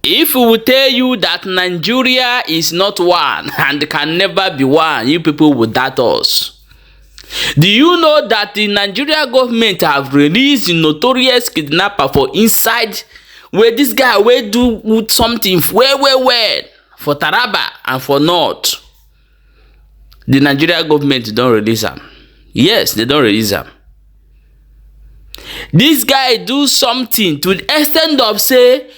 If we will tell you that Nigeria is not one and can never be one, you people will doubt us. Do you know that the Nigeria government have released the notorious kidnapper for inside where this guy will do something well for Taraba and for North? The Nigeria government don't release him. Yes, they don't release him. This guy do something to the extent of say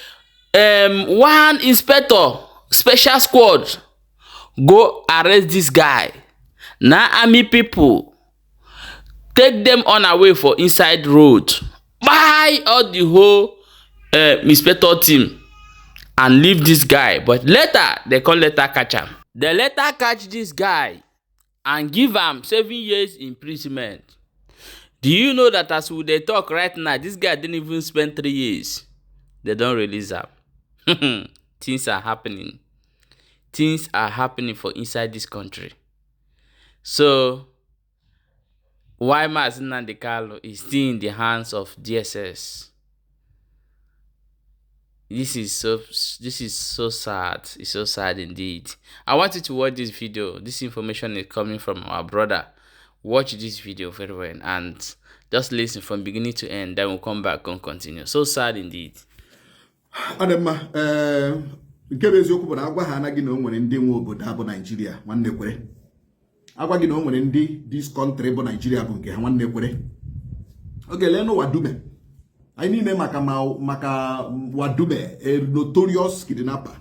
one inspector special squad go arrest this guy. Now army people take them on away for inside road, buy all the whole inspector team and leave this guy. But later they come later catch him. They later catch this guy and give him 7 years imprisonment. Do you know that as we dey talk right now, this guy didn't even spend 3 years. They don't release him. Things are happening. Things are happening for inside this country. So why Mazi Nnamdi Kanu is still in the hands of DSS? This is so sad. It's so sad indeed. I want you to watch this video. This information is coming from our brother. Watch this video very well and just listen from beginning to end. Then we'll come back and continue. So sad indeed. Adema, nke bụ eziokwu bụ na agwa ha anaghị na o nwere ndị nwe obodo abụ Nigeria nwanne kwere. Agwa gị na o nwere ndị this country bụ Nigeria bụ nke ha nwanne kwere. Oge lee no Wadume. Anyị niile maka Wadume, a notorious kidnapper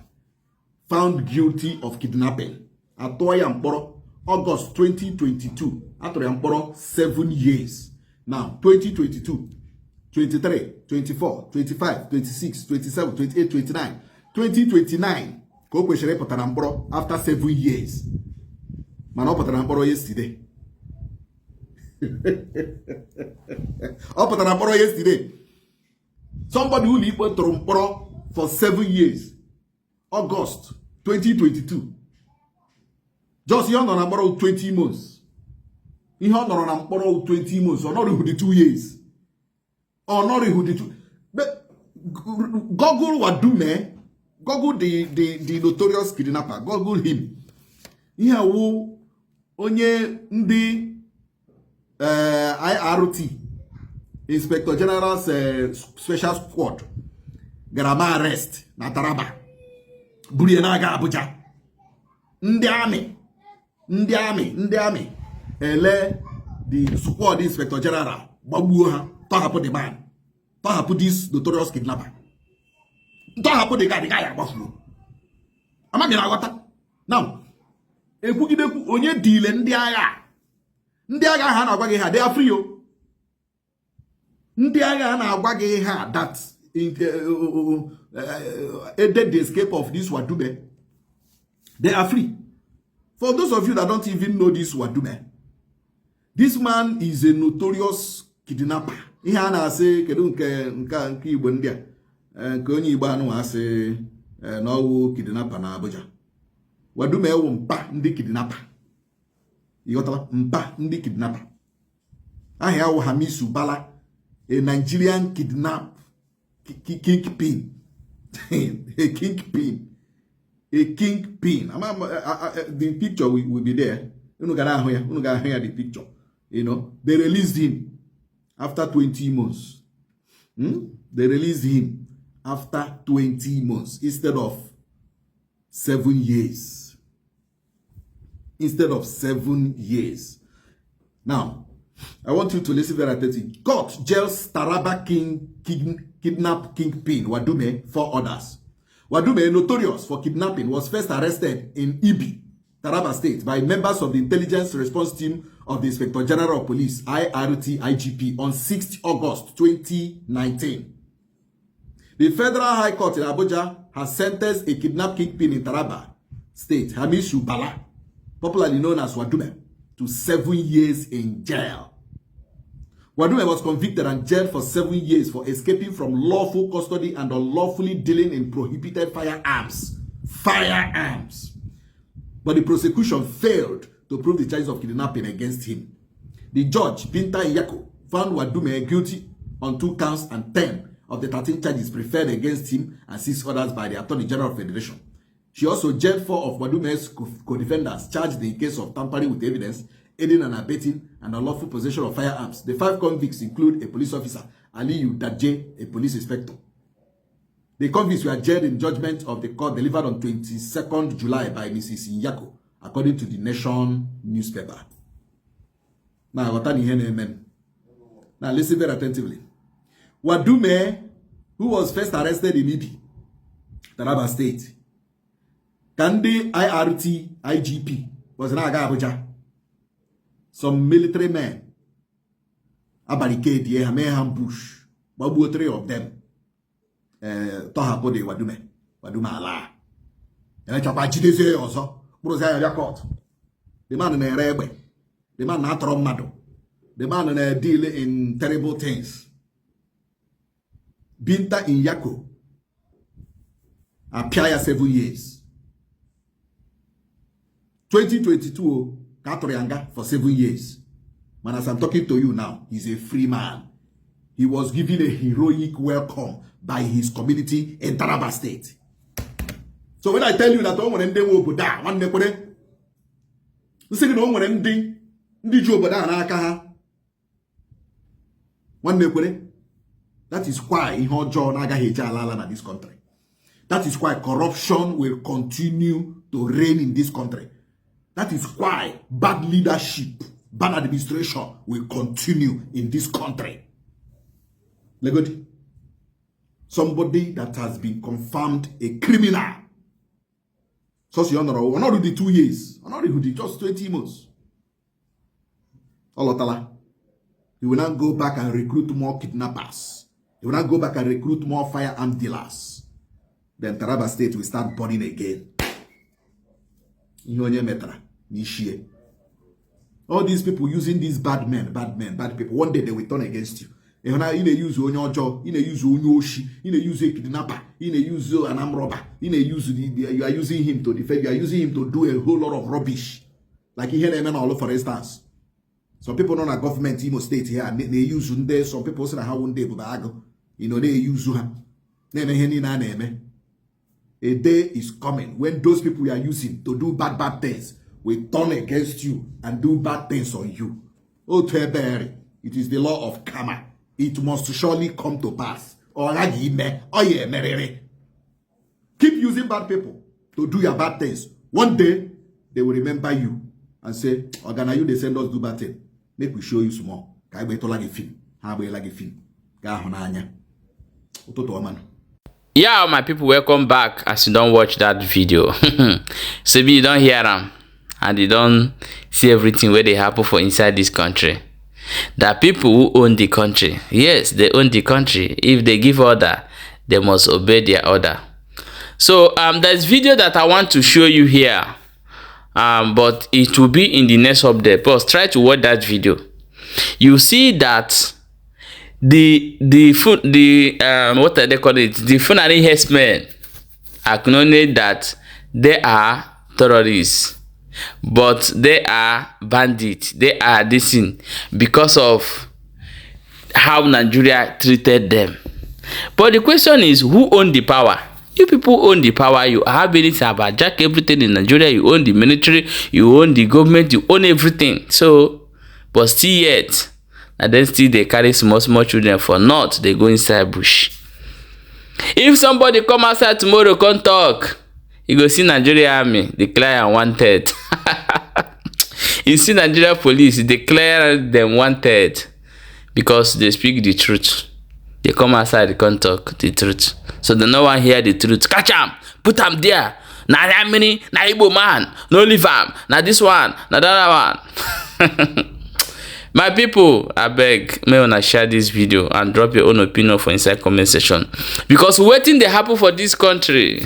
found guilty of kidnapping. Atụọ ya mkpọrọ August 2022. Atụrụ ya mkpọrọ 7 years. Now 2022, 23, 24, 25, 26, 27, 28, 29, 2029 ka o kwesịrị ịpụtara mkpọrọ after 7 years. Mana ọ pụtara mkpọrọ yesterday. Ọ pụtara mkpọrọ yesterday. Somebody ụlọ ikpe tụrụ mkpọrọ for 7 years. August 2022. Just ihe ọ nọ na mkpọrọ 20 months. Ihe ọ nọrọ na mkpọrọ 20 months. Ọ nọrọ the 2 years. Or not who did you Google Wadume, Google the notorious kidnapper, Google him. Ihe wu onye ndị IRT Inspector General's Special Squad gara arrest na Taraba burie na aga Abuja. Ndị army ele the squad Inspector General gbagbuo ha. Talk the man. Talk this notorious kidnapper. Talk the guy agbafuo. Ama gị na-aghọta. Now, ekwugidekwu onye deal ndị agha. Ndị agha ha na-agwa gị ha they are free o. Ndị agha ha na-agwa gị ha that aided the escape of this Wadume. They are free. For those of you that don't even know this Wadume, this man is a notorious kidnapper. Ihe a na-asị kedu nke Igbo ndị a nke onye Igbo anụ asị na ọwụ kidnapper na Abuja. Wadume ewu mpa ndị kidnapper. Ịghọtala mpa ndị kidnapper. Aha ya wụ Hamisu Bala, a Nigerian kingpin. A kingpin. The picture will be there. Unu ga ahụ ya the picture. You know, they released him after 20 months. They released him after 20 months instead of 7 years. Instead of 7 years. Now, I want you to listen very attentively. Court jails Taraba kidnap kingpin Wadume 4 others. Wadume, notorious for kidnapping, was first arrested in Ibi, Taraba State, by members of the Intelligence Response Team of the Inspector General of Police, IRT IGP, on 6th August 2019. The Federal High Court in Abuja has sentenced a kidnapped kingpin in Taraba State, Hamisu Bala, popularly known as Wadume, to 7 years in jail. Wadume was convicted and jailed for 7 years for escaping from lawful custody and unlawfully dealing in prohibited firearms. But the prosecution failed to prove the charges of kidnapping against him. The judge, Binta Iyako, found Wadume guilty on 2 counts and 10 of the 13 charges preferred against him and 6 others by the Attorney General of the Federation. She also jailed 4 of Wadume's co-defendants charged in case of tampering with evidence, aiding and abetting, and unlawful possession of firearms. The 5 convicts include a police officer, Aliyu Dadje, a police inspector. The convicts were jailed in judgment of the court delivered on 22nd July by Mrs. Nyako, according to the Nation newspaper. Now, listen very attentively. Wadume, who was first arrested in Ibi, Taraba State, Kandi IRT IGP was in Abuja. Some military men a barricade here, may ambush, but 3 of them. Tohapo de Wadume ala. And I chapa Chidese also. Brother court. The man in a rebel. The man not mado. The man in a deal in terrible things. Binta in Yako. Appear 7 years. 2022, Katorianga for 7 years. Man, as I'm talking to you now, he's a free man. He was given a heroic welcome by his community in Taraba State. So when I tell you that one day will put down, one day, that is why in this country. That is why corruption will continue to reign in this country. That is why bad leadership, bad administration will continue in this country. Legodi, somebody that has been confirmed a criminal. So you know, not the 2 years, not just 20 months. Allah, he will not go back and recruit more kidnappers. He will not go back and recruit more firearm dealers. Then Taraba State will start burning again. All these people using these bad people, one day they will turn against you. You use your job, you use Oshi, you use a kidnapper, you use an armed robber, you are using him to defend, you are using him to do a whole lot of rubbish. Like here in all for instance. Some people know that government Imo State here, and they use there, some people say how one day, you know, they use her. A day is coming when those people you are using to do bad things will turn against you and do bad things on you. Oh, Teberi, it is the law of karma. It must surely come to pass. Keep using bad people to do your bad things. One day, they will remember you and say, Organa, you they send us do bad thing. Make we show you some more. Yeah, my people, welcome back. As you don't watch that video, so you don't hear them and you don't see everything where they happen for inside this country. There are people who own the country. Yes, they own the country. If they give order, they must obey their order. So there's video that I want to show you here, but it will be in the next update. But try to watch that video. You see that the what they call it, the Fulani herdsmen acknowledge that they are terrorists, but they are bandits. They are this thing because of how Nigeria treated them. But the question is, who own the power? You people own the power. You have anything about jack everything in Nigeria. You own the military. You own the government. You own everything. So, but still yet, and then still they carry small children for naught. They go inside bush. If somebody come outside tomorrow, come talk, you go see Nigeria army declare wanted. You see Nigeria police declare them wanted because they speak the truth. They come outside, they can't talk the truth. So they no one hear the truth. Catch him, put him there. Now that many, now Igbo man, no leave him. Now this one, now that one. My people, I beg, may una share this video and drop your own opinion for inside comment section. Because waiting they happen for this country,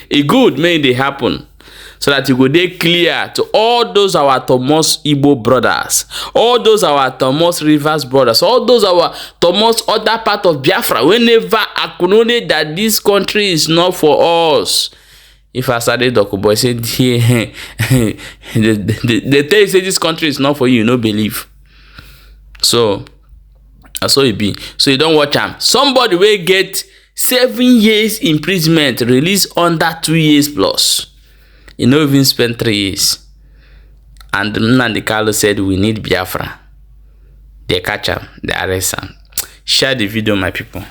it good may they happen. So that you go dey clear to all those our Thomas Igbo brothers, all those our Thomas Rivers brothers, all those our Thomas other part of Biafra, whenever acknowledge that this country is not for us. If I started Doko boy said, they tell you say this country is not for you, no believe. So na so e be. So you don watch am. Somebody wey get 7 years imprisonment release under 2 years plus. E no even spend 3 years. And Nnamdi Kanu said we need Biafra. They catch am, they arrest am. Share the video, my people.